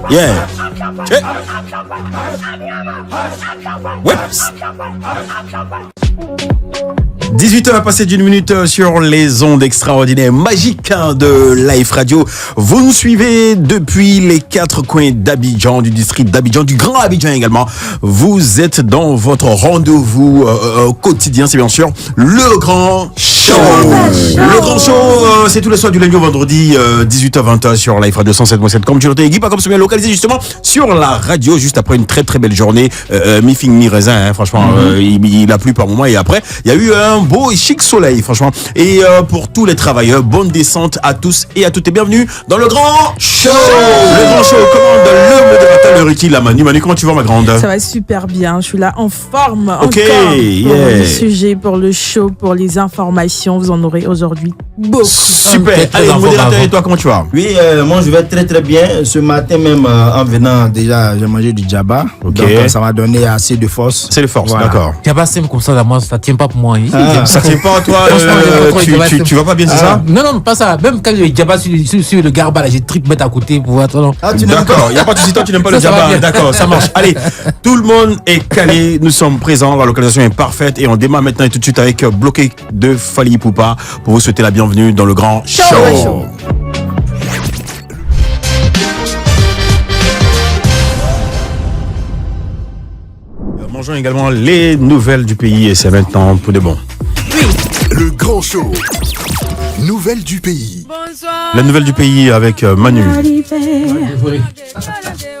Yeah. Check. Whips. 18h passé d'une minute sur les ondes extraordinaires, magiques de Life Radio. Vous nous suivez depuis les 4 coins d'Abidjan, du district d'Abidjan, du Grand Abidjan également. Vous êtes dans votre rendez-vous quotidien, c'est bien sûr le Grand Show. Le Grand Show, c'est tous les soirs du lundi au vendredi, 18h-20h sur Life Radio 107.7. Comme tu l'entends, Guy, pas comme ce bien localisé justement sur la radio, juste après une très très belle journée. Mi-fing, mi-raisin, franchement, il a plu par moment et après, il y a eu un beau et chic soleil, franchement. Et pour tous les travailleurs, bonne descente à tous et à toutes et bienvenue dans le Grand Show. Le Grand Show commande le modérateur, le Ricky, la Manu. Manu, comment tu vas, ma grande? Ça va super bien, je suis là en forme. Ok, encore yeah. Pour le sujet, pour le show, pour les informations, vous en aurez aujourd'hui beaucoup. Super. Allez, modérateur, et toi, comment tu vas? Oui, moi je vais très très bien. Ce matin même, en venant, déjà, j'ai mangé du djaba. Ok. Donc ça m'a donné assez de force. C'est le force, Voilà. d'accord. Djaba sème comme ça, là, moi, ça tient pas pour moi. Ça tient pas, toi, tu vas pas bien, c'est ça? Non, pas ça. Même quand le djaba sur le garba, là, j'ai trip mettre à côté pour voir. Ah, tu n'aimes D'accord, il n'y a pas de souci, toi tu n'aimes pas le Ça va djaba. bien. D'accord, ça marche. Allez, tout le monde est calé, nous sommes présents, la localisation est parfaite et on démarre maintenant et tout de suite avec Bloqué de Fally Ipupa pour vous souhaiter la bienvenue dans le Grand Show. Mangeons également les nouvelles du pays et c'est maintenant pour de bon. Le Grand Show. Nouvelles du pays. La nouvelle du pays avec Manu.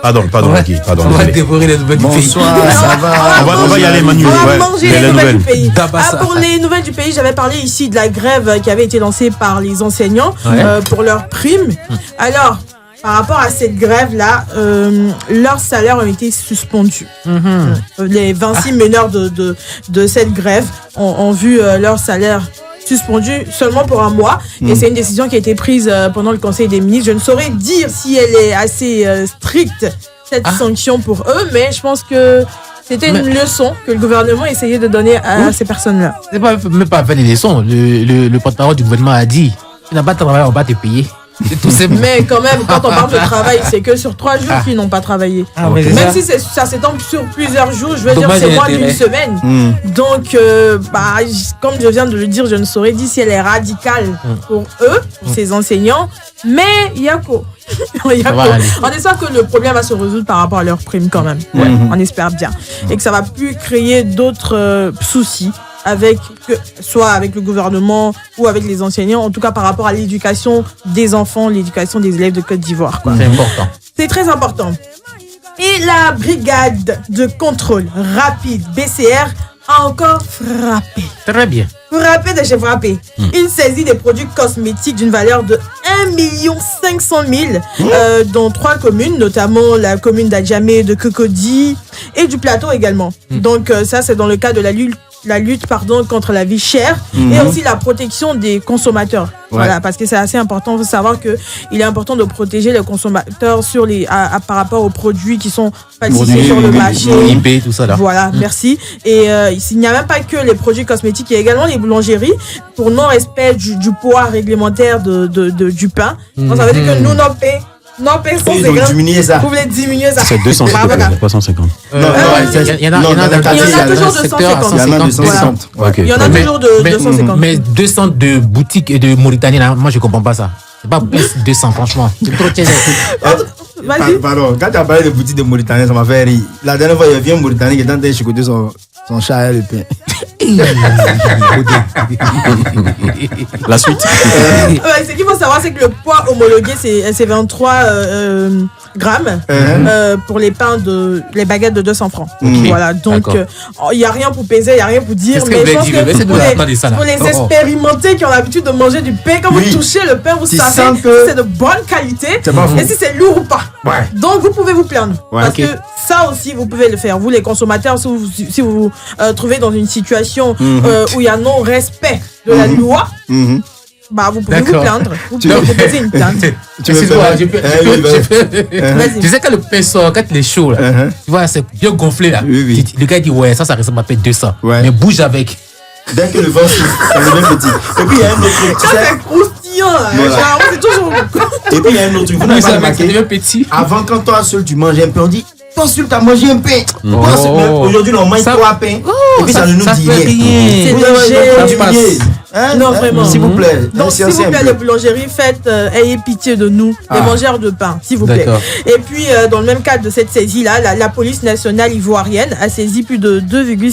Pardon, Guy, pardon. On va Désolé. dévorer les nouvelles du pays. Bonsoir, ça va. On va y aller, Manu. On va ouais. manger Et les nouvelles du pays. Dabassa. Pour les nouvelles du pays, j'avais parlé ici de la grève qui avait été lancée par les enseignants pour leurs primes. Alors, par rapport à cette grève-là, leurs salaires ont été suspendus. Les 26 meneurs de cette grève ont vu leur salaire suspendu seulement pour un mois. Et c'est une décision qui a été prise pendant le Conseil des ministres. Je ne saurais dire si elle est assez stricte, cette sanction pour eux, mais je pense que c'était une leçon que le gouvernement essayait de donner à ces personnes-là. C'est pas même pas faire des leçons. Le porte-parole du gouvernement a dit tu n'as pas travaillé, on va te payer. C'est tout simple. Mais quand même, quand on parle de travail, c'est que sur 3 jours qu'ils n'ont pas travaillé. Mais c'est Même ça. si ça s'étend sur plusieurs jours, je veux Dommage dire, c'est moins d'intérêt. d'une semaine. Donc, comme je viens de le dire, je ne saurais dire si elle est radicale pour eux, pour ces enseignants. Mais il y a quoi on espère que le problème va se résoudre par rapport à leurs primes quand même. On espère bien. Et que ça va plus créer d'autres soucis soit avec le gouvernement ou avec les enseignants, en tout cas par rapport à l'éducation des enfants, l'éducation des élèves de Côte d'Ivoire. C'est important. C'est très important. Et la brigade de contrôle rapide BCR a encore frappé. Très bien. Frappé de chez frappé. Une saisie des produits cosmétiques d'une valeur de 1 500 000 dans 3 communes, notamment la commune d'Adjamé, de Cocody et du Plateau également. Donc ça, c'est dans le cadre de la lutte contre la vie chère et aussi la protection des consommateurs. Voilà, parce que c'est assez important. Il faut savoir que il est important de protéger les consommateurs par rapport aux produits qui sont falsifiés sur le marché. IP, tout ça là. Voilà, merci. Et il n'y a même pas que les produits cosmétiques, il y a également les boulangeries pour non-respect du poids réglementaire du pain. Donc ça veut dire que nous, nos pains, Ils ont diminué ça. vous voulez diminuer ça. C'est 250, pas 150. Il y en a il y en a toujours de 150. Il y en a de 150. Ok. Il y en a toujours de 250. Mais 200 de boutiques et de Mauritanie, là, moi je comprends pas ça. C'est pas plus 200, franchement. C'est trop cher. Vas-y. Pardon, quand tu as parlé de boutique de Mauritanie, ça m'a fait rire. La dernière fois, il y avait un Mauritanien qui était en train de chicoter son chat et le pain. La suite. Ce qu'il faut savoir, c'est que le poids homologué, c'est 23 grammes pour les pains les baguettes de 200 francs. Voilà, donc il n'y a rien pour peser, il n'y a rien pour dire. C'est ce que Mais je vous pense avez dit, que c'est de la part de ça, là. pour les expérimentés qui ont l'habitude de manger du pain, quand vous touchez le pain, vous savez sens si que c'est de bonne qualité c'est pas faux. et si c'est lourd ou pas. Ouais. Donc vous pouvez vous plaindre. Ouais. Parce que ça aussi, vous pouvez le faire. Vous, les consommateurs, si vous vous trouvez dans une situation où il y a non-respect de la loi, vous pouvez vous plaindre. Vous pouvez déposer une plainte. Tu veux Excuse-moi, faire Vas-y. Tu sais, quand le pain sort, quand il est chaud, là, tu vois, c'est bien gonflé là. Oui. Le gars dit, ouais, ça ressemble à payer 200. Ouais. Mais bouge avec. Dès que le vent souffle, ça devient petit. Et puis il y a un autre truc. Ça, c'est croustillant. croustillant. Là. Voilà. Genre, c'est toujours. Et puis il y a un autre truc, vous n'avez pas remarqué. petit. Avant, quand toi seul tu manges un pain, on dit toi seul tu as mangé un pain. Toi seul, mais aujourd'hui, on mange 3 pains. Et puis ça ne nous dit rien. C'est Vous avez léger. diminué. Hein? Non, vraiment. S'il vous plaît. Donc, s'il vous plaît, les boulangeries, ayez pitié de nous, les mangeurs de pain, s'il vous plaît. D'accord. Et puis, dans le même cadre de cette saisie-là, la police nationale ivoirienne a saisi plus de 2,5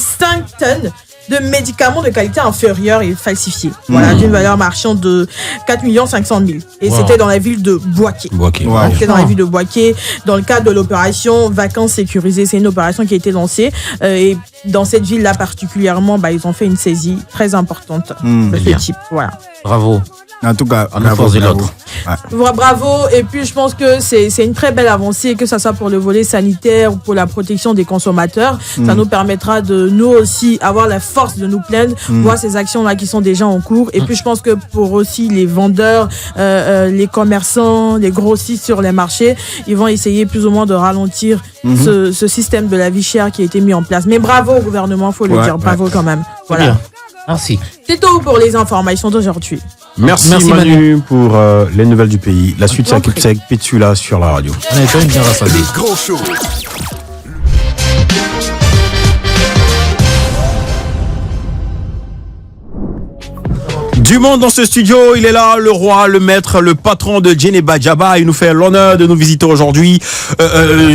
tonnes de médicaments de qualité inférieure et falsifiés. Voilà, d'une valeur marchande de 4 500 000. Et c'était dans la ville de Bouaké. C'était dans la ville de Bouaké, dans le cadre de l'opération Vacances sécurisées. C'est une opération qui a été lancée. Et dans cette ville-là particulièrement, ils ont fait une saisie très importante de ce type. Voilà. Bravo. En tout cas, on a forcé l'autre. Bravo. Et puis, je pense que c'est une très belle avancée, que ça soit pour le volet sanitaire ou pour la protection des consommateurs. Ça nous permettra de, nous aussi, avoir la force de nous plaindre, voir ces actions-là qui sont déjà en cours. Et puis, je pense que pour aussi les vendeurs, les commerçants, les grossistes sur les marchés, ils vont essayer plus ou moins de ralentir ce système de la vie chère qui a été mis en place. Mais bravo au gouvernement, faut le dire. Bravo quand même. Voilà. Bien. Merci. C'est tout pour les informations d'aujourd'hui. Merci Manu pour les nouvelles du pays. La suite, c'est avec Pétula sur la radio. On est quand même bien rassemblés. Le grand show. Du monde dans ce studio, il est là, le roi, le maître, le patron de Djeneba Djaba. Il nous fait l'honneur de nous visiter aujourd'hui.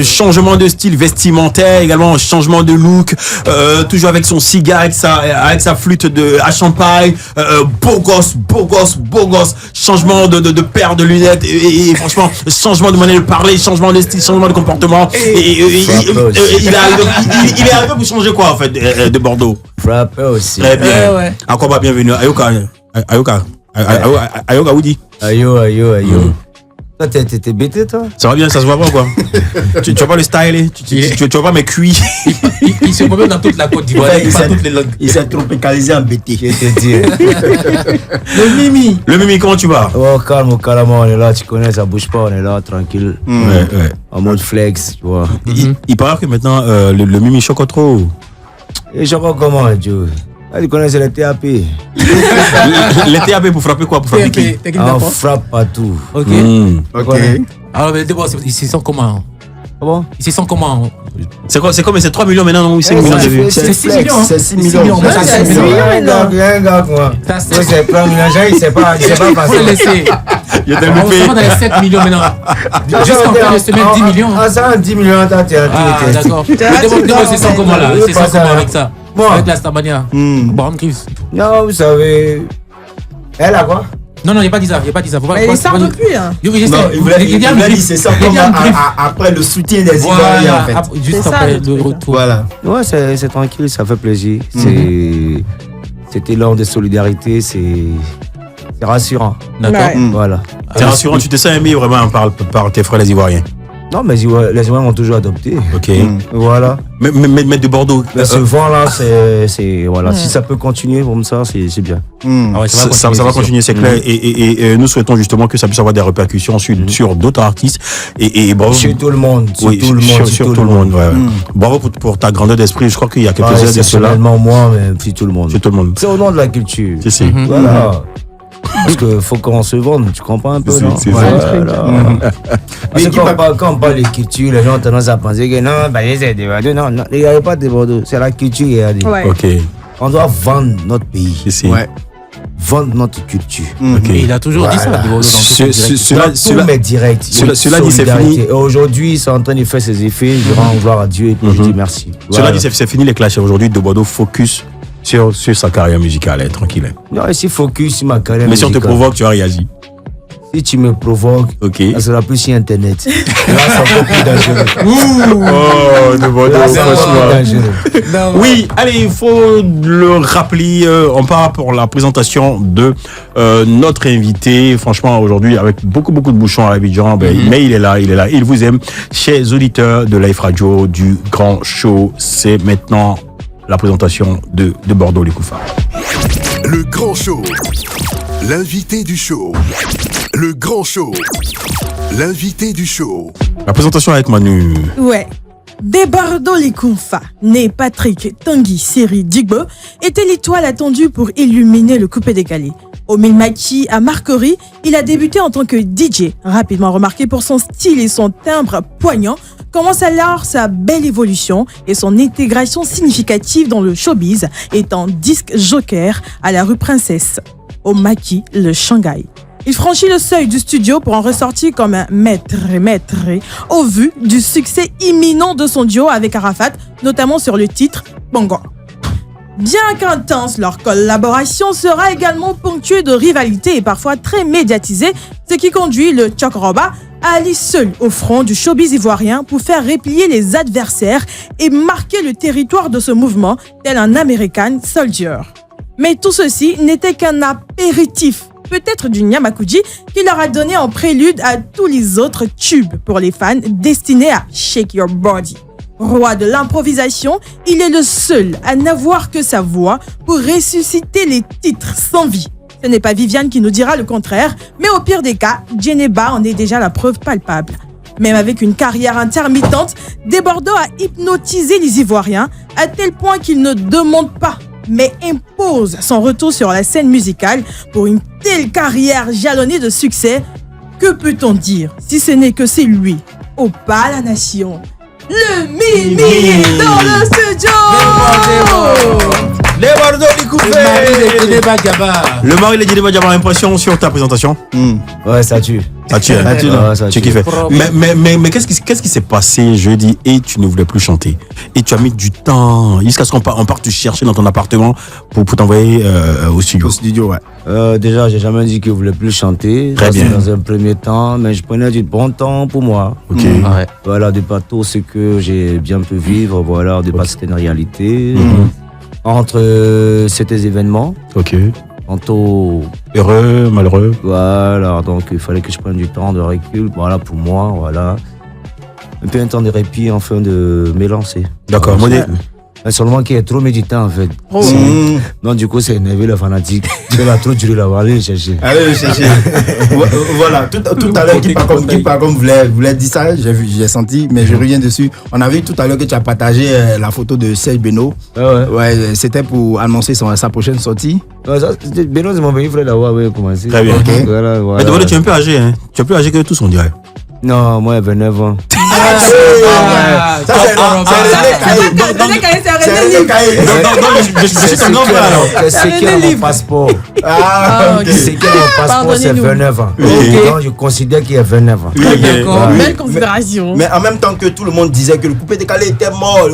Changement de style vestimentaire, également changement de look. Toujours avec son cigare, avec sa flûte à champagne. Beau gosse. Changement de paire de lunettes et franchement, changement de manière de parler, changement de style, changement de comportement. Il est arrivé pour changer quoi en fait de Bordeaux. Frappé aussi. Très bien. Encore bienvenue. Ayoka Woody. Ayo. Toi, t'es bêté, toi? Ça va bien, ça se voit pas quoi. Tu vois pas le style, tu vois pas mes cuits. Il se promène dans toute la Côte d'Ivoire, il parle toutes les langues. Il s'est tropicalisé en bêté. Je te dis. Le Mimi, comment tu vas? Oh, calme, on est là, tu connais, ça bouge pas, on est là, tranquille. Ouais. En mode flex, tu vois. Il paraît que maintenant, le Mimi choque trop. Et choque comment, Dieu? Tu connais, c'est le TAP. Les TAP pour frapper quoi? Pour frapper qui? On frappe partout. Ok. Alors, d'abord, ils se sentent comment? Comment? Ils se sentent comment? C'est quoi? C'est 3 millions maintenant, ou 5 millions de vues? C'est 6 millions. C'est 6 millions. C'est 6 millions. Rien, gars, moi. C'est plein de millions. Il sait pas passer. Il y a des on est dans les 7 millions maintenant. Juste en fin de semaine, 10 millions. Ah, ça, 10 millions, t'as d'accord. D'abord, ils se sentent comment là? Ils se sentent comment avec ça? Avec la Starmania. Brown Grives. Non, vous savez. Elle a quoi? Non, il n'y a pas dit ça. Mais il sort depuis. Il voulait dire c'est ça comme après le soutien des Ivoiriens en fait. Juste après le retour. Voilà. Ouais, c'est tranquille, ça fait plaisir. C'était l'heure de solidarité, c'est rassurant. D'accord. Voilà. C'est rassurant, tu te sens aimé vraiment par tes frères les Ivoiriens? Non, mais les Ivoiriens m'ont toujours adopté. Ok. Voilà. Mais de Bordeaux. Ce vent-là, c'est voilà. Si ça peut continuer comme ça, c'est bien. Ça va continuer, c'est clair. Et nous souhaitons justement que ça puisse avoir des répercussions sur d'autres artistes. Et bravo. Sur tout le monde. Sur tout le monde. Ouais. Bravo pour ta grandeur d'esprit. Je crois qu'il y a quelques heures de cela. Personnellement, moi, mais sur tout le monde. Sur tout le monde. C'est au nom de la culture. C'est Voilà. Parce qu'il faut qu'on se vende, tu comprends un peu, non? C'est Parce que quand on parle de culture, les gens ont tendance à penser que non, c'est des Bordeaux. Non, il n'y a pas de Bordeaux, c'est la culture qui a dit. Ok. On doit vendre notre pays. Vendre notre culture. Et il a toujours dit ça, de Bordeaux. Cela met direct. Cela dit, c'est fini. Et aujourd'hui, ils sont en train de faire ses effets. Je rends gloire à Dieu et puis je dis merci. Cela dit, c'est fini les clashs. Aujourd'hui, de Bordeaux focus sur sa carrière musicale, tranquille. Non, ici, focus sur ma carrière musicale. Mais si on te provoque, tu vas réagir. Si tu me provoques, ça sera plus sur Internet. Là, c'est un peu plus dangereux. De Bordeaux, franchement. Oui, allez, il faut le rappeler. On part pour la présentation de notre invité. Franchement, aujourd'hui, avec beaucoup de bouchons à Abidjan, mais il est là. Il vous aime. Chers auditeurs de Life Radio, du Grand Show, c'est maintenant la présentation de Bordeaux les Koufars. Le Grand Show, l'invité du show. Le Grand Show, l'invité du show. La présentation avec Manu. Ouais. Des Bordeaux les Koufars, né Patrick Tanguy Seri Digbo, était l'étoile attendue pour illuminer le coupé décalé. Au Milwaukee à Marcory, il a débuté en tant que DJ. Rapidement remarqué pour son style et son timbre poignant, commence alors sa belle évolution et son intégration significative dans le showbiz, étant disque joker à la rue Princesse, au Maquis, le Shanghai. Il franchit le seuil du studio pour en ressortir comme un maître au vu du succès imminent de son duo avec Arafat, notamment sur le titre Bongo. Bien qu'intense, leur collaboration sera également ponctuée de rivalité et parfois très médiatisée, ce qui conduit le Tchokroba à aller seul au front du showbiz ivoirien pour faire replier les adversaires et marquer le territoire de ce mouvement tel un American Soldier. Mais tout ceci n'était qu'un apéritif, peut-être du Nyamakuji, qui leur a donné en prélude à tous les autres tubes pour les fans destinés à Shake Your Body. Roi de l'improvisation, il est le seul à n'avoir que sa voix pour ressusciter les titres sans vie. Ce n'est pas Viviane qui nous dira le contraire, mais au pire des cas, Djeneba en est déjà la preuve palpable. Même avec une carrière intermittente, Desbordeaux a hypnotisé les Ivoiriens à tel point qu'il ne demande pas, mais impose son retour sur la scène musicale pour une telle carrière jalonnée de succès. Que peut-on dire si ce n'est que c'est lui, au pas la nation, le Mimi dans le studio. Les Bordeaux le mari de Djeneba Diaba, impression sur ta présentation? Ouais, ça tue. Ça tue, hein? Tu kiffes. Mais qu'est-ce qui s'est passé jeudi et tu ne voulais plus chanter? Et tu as mis du temps jusqu'à ce qu'on parte te chercher dans ton appartement pour t'envoyer au studio. Au studio, ouais. Déjà, j'ai jamais dit que je voulais plus chanter. Très bien. Dans un premier temps, mais je prenais du bon temps pour moi. Ok. Ouais. Voilà, de pas tout ce que j'ai bien pu vivre, voilà, de pas c'était une réalité. Entre ces événements, Ok. tantôt Heureux, malheureux. voilà, donc il fallait que je prenne du temps de recul, voilà, pour moi, voilà. Un peu un temps de répit afin de m'élancer. D'accord, Voilà. Mais seulement qu'il est trop méditant en fait. Donc du coup, c'est énervé le fanatique. Il a trop duré là-bas, allez le chercher. Allez le chercher. Voilà, tout à l'heure, qui par comme voulait dire ça, j'ai senti, mais je reviens dessus. On a vu tout à l'heure que tu as partagé la photo de Serge Beno. Ouais, c'était pour annoncer sa prochaine sortie. Beno, c'est mon pays frère là-bas, oui, commencer. Très bien. Ok. Voilà, Mais voilà. tu es un peu âgé, hein? Tu es plus âgé que tous, on dirait. Non, moi, il y a 29 ans. Ça, c'est René Caillé. Je suis ton grand frère alors. C'est qui est mon passeport? Ah, ok. C'est qui est mon passeport, c'est Pardonnez-nous. 29 ans. Oui. Donc, je considère qu'il y a 29 ans. D'accord, Ouais. belle considération. Mais en même temps que tout le monde disait que le coupé décalé était mort,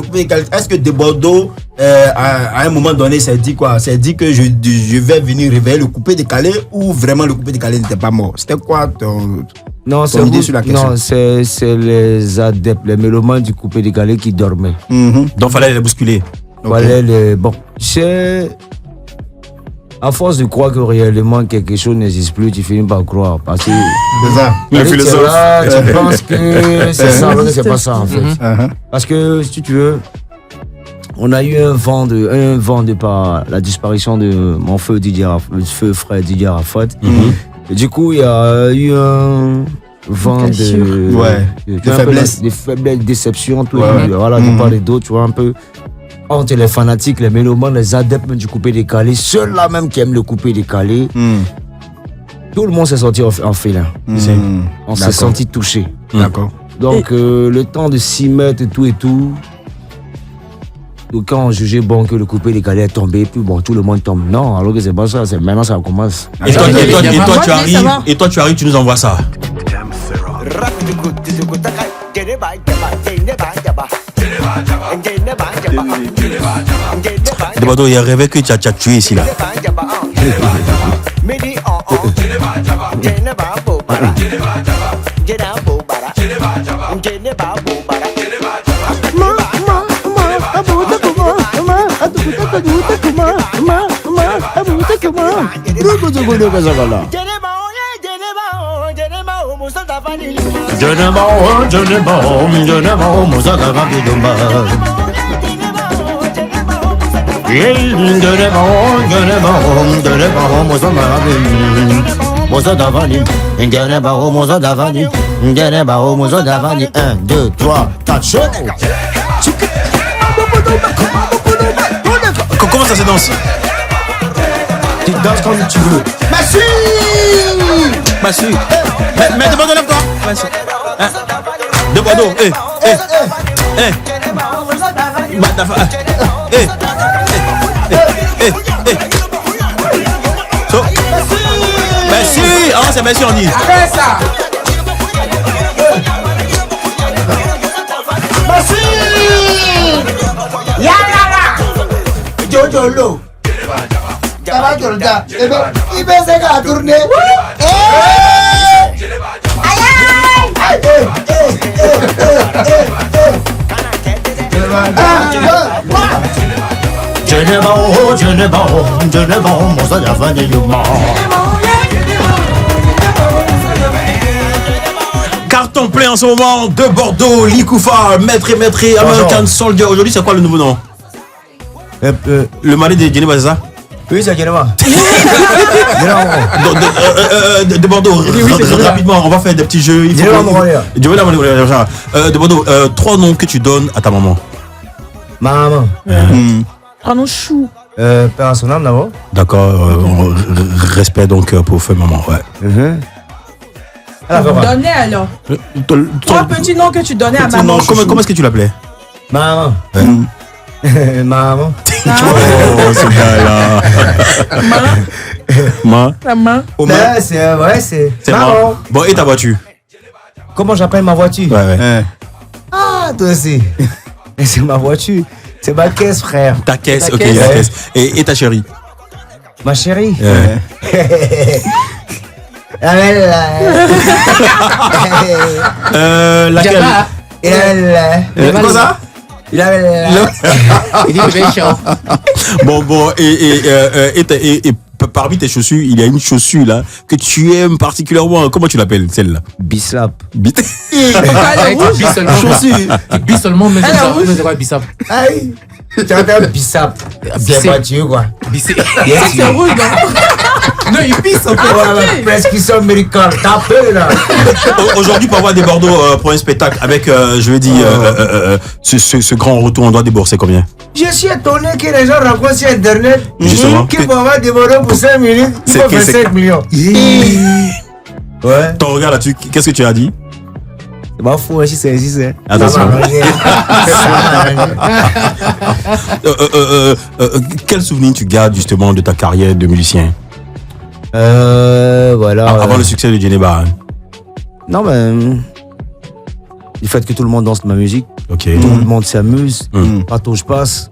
est-ce que Desbordeaux, à un moment donné, s'est dit quoi? S'est dit que je vais venir réveiller le coupé décalé ou vraiment le coupé décalé n'était pas mort? C'était quoi ton idée sur la question? Non, c'est les adeptes, les mélomanes du coupé décalé qui dormaient. Donc, fallait les bousculer. Bon, c'est à force de croire que réellement quelque chose n'existe plus, tu finis par croire. Parce que C'est ça. Le tu es philosophe. là, tu penses que c'est ça, alors que c'est pas ça en fait. Parce que si tu veux, on a eu un vent de par la disparition de mon feu frère Didier Arafat. Et du coup, il y a eu un vent de faiblesse. de faiblesse, déception, tout. Ouais. Voilà, de part et d'autre, tu vois, un peu. Entre les fanatiques, les mélomanes, les adeptes du coupé décalé, ceux-là même qui aiment le coupé décalé, tout le monde s'est senti en félin. On s'est senti touché. D'accord. Donc, le temps de s'y mettre et tout. Donc, quand on jugeait bon que le coupé décalé est tombé, puis bon, tout le monde tombe. Non, alors que c'est pas ça, c'est maintenant ça commence. Et toi, tu Moi, je voulais savoir. arrives, tu nous envoies ça. Desbordeaux, il y a rêvé que tu as tué ici là. Mozo Davani, 1, 2, 3, 4, chaud. Comment ça se danse? Tu danses comme tu veux. Mais Massu. Mais de Bordeaux, lève-toi. Hein? De Bordeaux. So. Merci. Ah, c'est merci, on dit. Arrête ça. Jojo. Ça va, Jordan? Il va se tourner. Carton plein en ce moment de Bordeaux, Likoufa, Maître et American Soldier. Aujourd'hui, c'est quoi le nouveau nom? Le mari de Geneva, c'est ça? Oui, c'est Geneva. De Bordeaux, rapidement, on va faire des petits jeux. De Bordeaux, 3 noms que tu donnes à ta maman. Maman. Ah non, chou. Père à son âme d'abord. D'accord, respect donc pour feu maman, ouais. Donnez alors. 3 petits noms que tu donnais à maman. Comment est-ce que tu l'appelais? Maman. Maman. Oh, ce gars-là. Maman. C'est vrai, c'est marrant. Bon, et ta voiture? Comment j'appelle ma voiture? Ouais. Ah, toi aussi. C'est ma voiture. C'est ma caisse, frère. Ta caisse, ok, la caisse. Et ta chérie? Ma chérie? Laquelle? Quoi ça? Il dit que j'ai chaud. Bon, et parmi tes chaussures, il y a une chaussure là que tu aimes particulièrement. Comment tu l'appelles celle-là? Bislap. Bis seulement, mais c'est quoi Bissap? Aïe. Tu entends Bissap? Bien battu quoi? Bissé. C'est rouge, non, il pisse un peu. Prescription médicale, t'as peu là. Aujourd'hui, pour avoir des Bordeaux pour un spectacle avec, je vais dire, ce grand retour, on doit débourser combien? Je suis étonné que les gens rencontrent sur internet. Justement. Que pour avoir des Bordeaux pour 5 minutes, il faut faire 5 millions. Ouais. Ton regard là-dessus, qu'est-ce que tu as dit? C'est pas fou, si c'est. Attention. Quel souvenir tu gardes justement de ta carrière de musicien? Voilà. Avant le succès de Geneva. Non, mais. Du fait que tout le monde danse ma musique. Ok. Tout le monde s'amuse. Partout où je passe.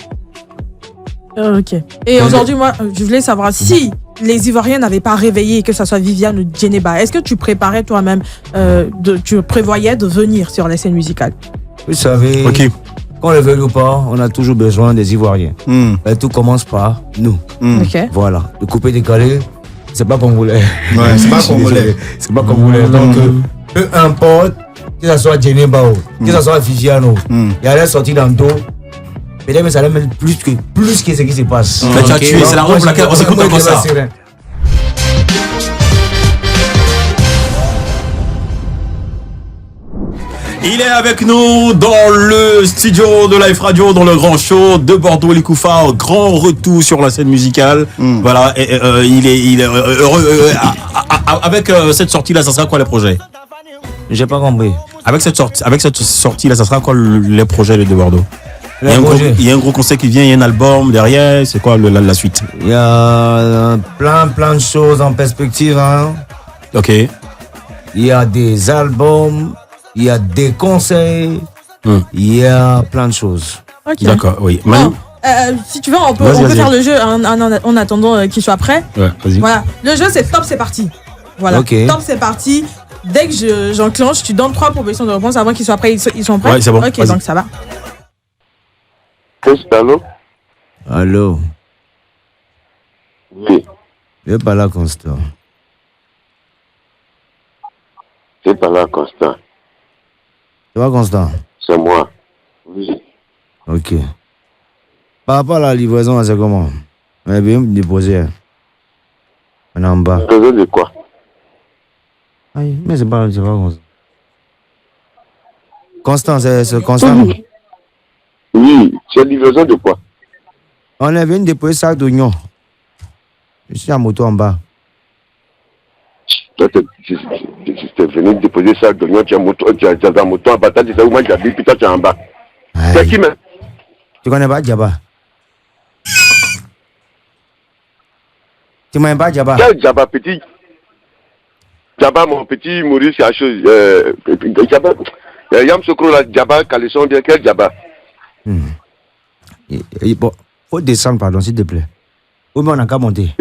Ok. Et aujourd'hui, moi, je voulais savoir si les Ivoiriens n'avaient pas réveillé, que ce soit Viviane ou Geneva, est-ce que tu préparais toi-même, tu prévoyais de venir sur les scènes musicales? Vous savez, qu'on le veuille ou pas, on a toujours besoin des Ivoiriens. Et tout commence par nous. Ok. Voilà. Le coupé décalé, c'est pas congolais. Ouais, c'est pas congolais. C'est pas congolais. Donc, peu importe, que ce soit Geneva, que ce soit Viviano, il y a des sorties dans le dos. Peut-être que ça allait mettre plus que ce qui se passe. Mais tu as tué, c'est la raison pour laquelle on s'écoute comme ça. Il est avec nous dans le studio de Live Radio, dans le grand show de Bordeaux, Likoufa, grand retour sur la scène musicale. Voilà, et, il est heureux. Avec cette sortie-là, ça sera quoi les projets? J'ai pas compris. Avec cette sortie-là, ça sera quoi les projets de Bordeaux? Il y a un gros concert qui vient, il y a un album derrière, c'est quoi la suite? Il y a plein de choses en perspective. Hein. Ok. Il y a des albums, il y a des concerts, il y a plein de choses. Okay. D'accord, oui. Bon, si tu veux, on peut faire le jeu en attendant qu'il soit prêt. Ouais, vas-y. Voilà. Le jeu, c'est top, c'est parti. Voilà. Okay. Top, c'est parti. Dès que j'enclenche, tu donnes 3 propositions de réponse avant qu'ils soient prêts. Ils sont prêts? Ouais, c'est bon. Ok, donc ça va. Allô? Allô? Oui. C'est pas là, Constant. C'est pas là, Constant. C'est pas Constant? C'est moi. Oui. Ok. Par rapport à la livraison, c'est comment? On a bien déposé. On est en bas. Livraison de quoi? Aïe, mais c'est pas Constant. Constant, c'est Constant. Oui, c'est livraison de quoi? On est venu déposer sac d'oignons. Je suis à moto en bas. Toi, t'es venu déposer ça, d'oignon, tu as un moto en bas, tu sais où moi j'habite, puis toi tu es en bas. C'est qui même? Tu connais pas Djaba? Tu m'aimes pas Djaba? Quel Djaba, petit? Djaba, mon petit Maurice, c'est la chose. Djaba, Yam Sokro, là, Djaba, Calisson, bien, quel Djaba? Bon, faut descendre, pardon, s'il te plaît. Oui, mais on n'a qu'à monter.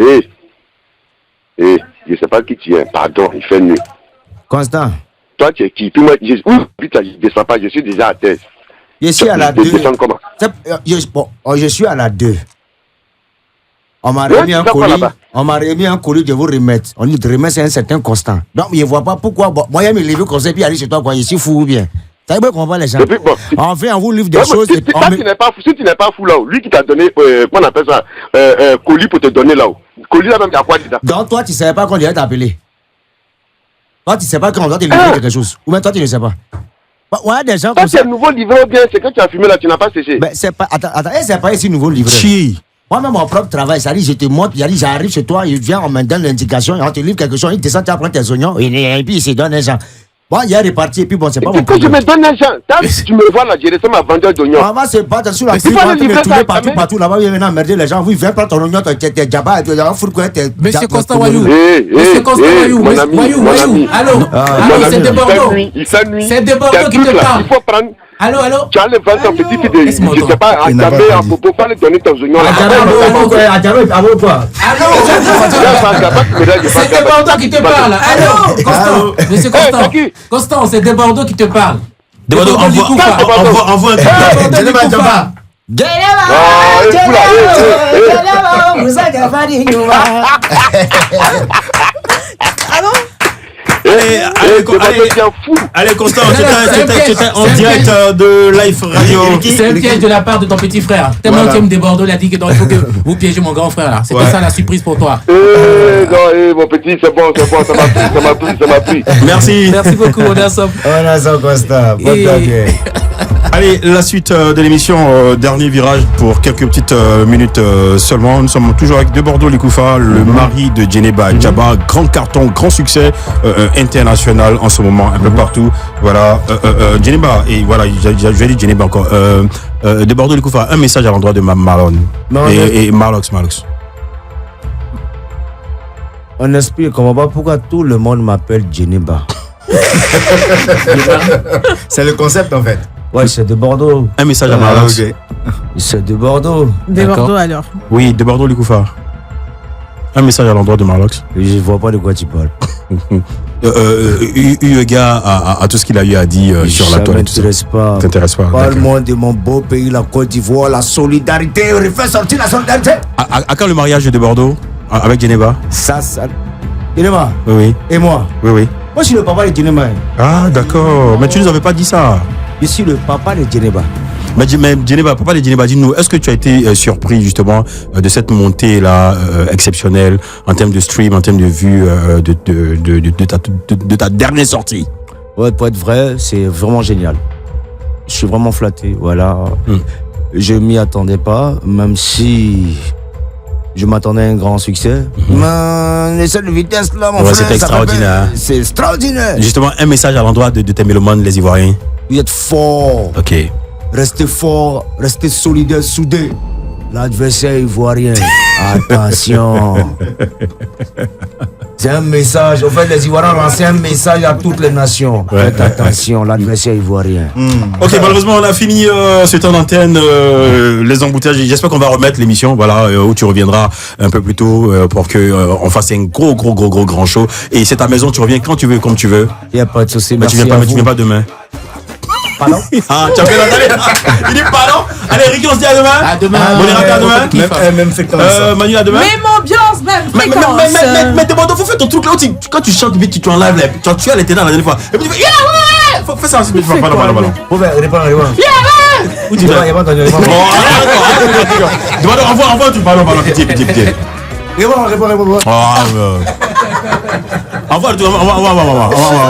Je sais pas qui tu es, pardon, il fait nuit. Constant. Toi, tu es qui? Puis moi, je descends pas, je suis déjà à terre. Je suis à la 2. Comment? Je suis à la 2. On m'a remis un colis. On m'a remis un colis de vous remettre. On dit de remettre, c'est un certain Constant. Donc, je ne vois pas pourquoi. Bon, moi, je me lever comme ça, puis aller chez toi, quoi. Je suis fou ou bien. Ça veut dire qu'on va les gens. Puis, bon, on vous livre des choses. Si tu n'es pas fou là-haut, lui qui t'a donné, qu'on appelle ça, colis pour te donner là-haut. Colis là-même, il y a quoi dedans? Donc, toi, tu ne savais pas qu'on devait t'appeler. Toi, tu ne sais pas qu'on doit te livrer quelque chose. Ou même toi, tu ne sais pas. Ouais, des gens comme ça. C'est nouveau livré ou bien c'est que tu as fumé là, tu n'as pas séché. Ben, c'est pas. Attends, c'est pas ici nouveau livré. Chi. Moi-même, mon propre travail, ça dit, je te montre, j'arrive chez toi, il vient, on me donne l'indication, on te livre quelque chose, il descend, tu apprends tes oignons, et puis il se donne un genre. Bon, il est reparti, et puis bon, c'est pas mon problème. Je me donne un genre. Tu me vois là, j'ai laissé ma vendeur d'oignons. On va se battre sur la piste, on va me tourner partout là-bas, il vient emmerder les gens. Oui, viens prendre ton oignon, t'es Djaba, tu vas foutre quoi, t'es. Monsieur Constant Wayou. Monsieur Constant Wayou. Wayou. Allô, c'est de Bordeaux. C'est de Bordeaux qui te parle. Il faut prendre. Allô. Tu as le vendre ton petit fils de. Je sais pas, à Djabé, à Popo, pas lui donner ton oignon là. À Djabé, à vous quoi? C'est de Bordeaux qui te parle. Allô, Constant. Monsieur Constant. Constant, c'est de Bordeaux qui te parle. De Bordeaux, envoie un truc. Allez, Constant, tu étais en direct de Live Radio. C'est un piège de la part de ton petit frère. Tellement tu aimes des Bordeaux, il a dit que il faut que vous piégez mon grand frère là. C'était ça la surprise pour toi. Non, mon petit, c'est bon, ça m'a pris. Merci. Merci beaucoup, on est ensemble. On a ça, Constant. Allez, la suite de l'émission, dernier virage pour quelques petites minutes seulement. Nous sommes toujours avec De Bordeaux Likoufa, le mari de Djeneba Djaba, grand carton, grand succès international en ce moment, un peu partout. Voilà, Djeneba, et voilà, je vais dire Djeneba encore. De Bordeaux Likoufa, un message à l'endroit de Marlon et Marlox. On explique comment pas pourquoi tout le monde m'appelle Djeneba. C'est le concept en fait. Ouais, c'est de Bordeaux. Un message à Marlox. Okay. C'est de Bordeaux. De Bordeaux alors. Oui, De Bordeaux Likoufa. Un message à l'endroit de Marlox. Je vois pas de quoi tu parles. Eu égard à tout ce qu'il a eu à dire sur la toile. Ça m'intéresse pas. T'intéresse pas. Parle-moi de mon beau pays, la Côte d'Ivoire, la solidarité. On refait sortir la solidarité. À quand le mariage de Bordeaux avec Djeneba? Ça. Djeneba. Oui. Et moi. Oui. Moi, je suis le papa de Djeneba. Ah, d'accord. Mais tu nous avais pas dit ça. Je suis le papa de Djeneba. Mais Djeneba, papa de Djeneba, dis-nous, est-ce que tu as été surpris justement de cette montée-là exceptionnelle en termes de stream, en termes de vues de ta dernière sortie? Ouais, pour être vrai, c'est vraiment génial. Je suis vraiment flatté, voilà. Je m'y attendais pas, même si je m'attendais à un grand succès. Mais les seules vitesses là, mon frère, c'est extraordinaire. C'est extraordinaire. Justement, un message à l'endroit de tes mélomanes, les Ivoiriens. Vous êtes forts. Ok. Restez forts, restez solidaires, soudés. L'adversaire ivoirien. Attention. C'est un message. En fait, les Ivoiriens ont lancé un message à toutes les nations. Ouais. Faites attention, l'adversaire ivoirien. Ok, malheureusement, on a fini ce temps d'antenne, les embouteillages. J'espère qu'on va remettre l'émission, voilà, où tu reviendras un peu plus tôt pour que on fasse un grand show. Et c'est ta maison, tu reviens quand tu veux, comme tu veux. Il n'y a pas de souci. Mais Merci tu viens pas demain. Pardon? Ah, tu as fait l'entendre. Il dit pardon. Allez, Ricky, on se dit à demain. À demain. À demain. Même fréquence. Manu, à demain. Même ambiance, même fréquence. Mais t'es bon, faut faire ton truc là aussi. Quand tu chantes, tu en live, tu as l'été dans la dernière fois. Et puis tu fais, yeah, ouais. Faut faire ça aussi. Pardon. Vous répondre. Où tu vas? Il n'y a pas entendu. Bon, envoie un truc, pardon, pitié. Réponds. Envoie le truc, envoie.